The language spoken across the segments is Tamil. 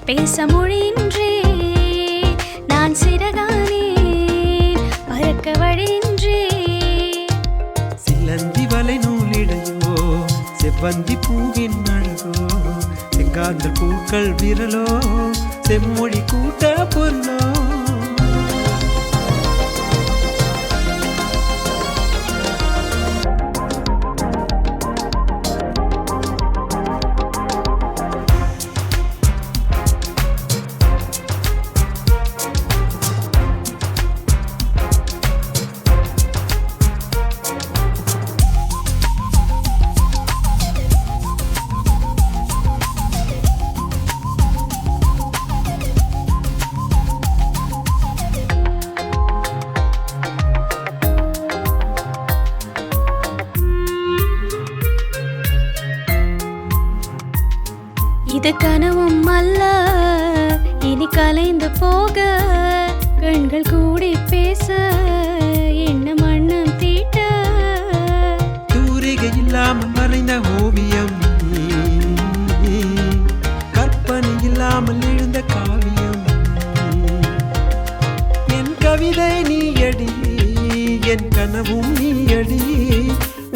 பேச மொழியின்றே நான் சிறகானேன் பறக்க வழியின்றே சிலந்தி வலை நூலிடையோ செவ்வந்தி பூவின் அழகோ செங்காந்தல் பூக்கள் விரலோ செம்மொழி கூட்ட பொருளோ இது கனவும் அல்ல இனி கலைந்து போக கண்கள் கூடி பேச என்ன மண்ணம் தீட்ட தூரிகை இல்லாமல் மறைந்த ஓவியம் கற்பனை இல்லாமல் எழுந்த காவியம் என் கவிதை நீயடி என் கனவும் நீயடி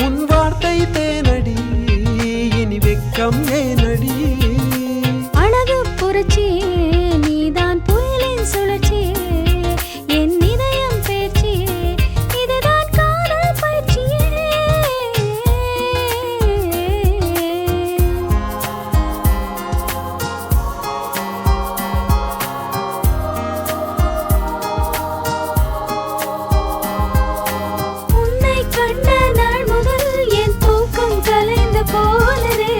உன் வார்த்தை தேனடி இனி வெக்கம் ஏனடி நீதான் புயலின் சுழற்சியே என் இதயம் பேச்சியே இதுதான் காதல் பயிற்சியே உன்னை கண்ட நாள் முதல் என் தூக்கம் கலைந்து போனதே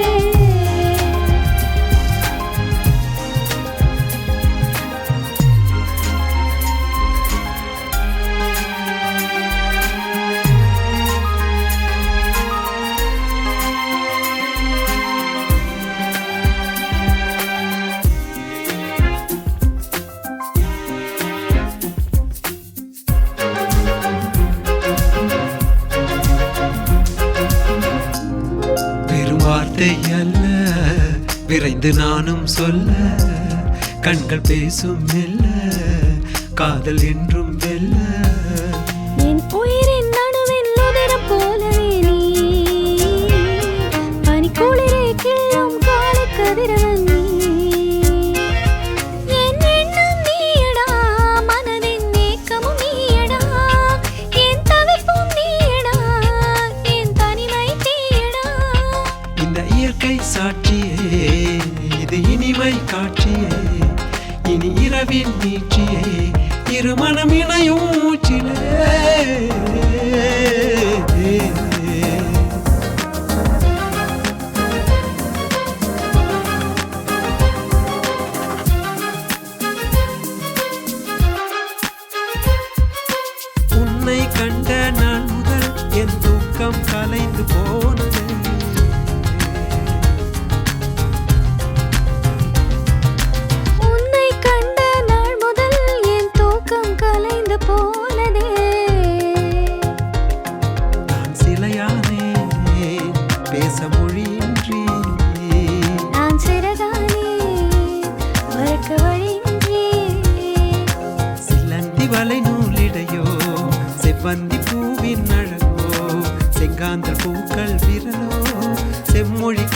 வார்த்தை அல்ல விரைந்து நானும் சொல்ல கண்கள் பேசும் மெல்ல காதல் என்றும் வெல்ல என் உயிரின் நடுவில் உதிரம் போலவே நீ பனிக்குளிரே கிள்ளும் காலை கதிரவன் நீ என் எண்ணம் நீயடா மனதின் ஏக்கமும் நீயடா என் தவிப்பும் நீயடா என் தனிமை தீயடா இந்த இயற்கை சாட்சியே இது இனிமை காட்சியே இனி இரவின் நீட்சியே இருமணம் இணையும் மூச்சிலே உன்னை கண்ட நாள் முதல் என் தூக்கம் கலைந்து போனது பேச மொழியின்றி நான் சிறகானே பறக்க வழியின்றி சிலந்தி வலை நூலிடையோ செவ்வந்தி பூவின் அழகோ செங்காந்தல் பூக்கள் விரலோ செம்மொழி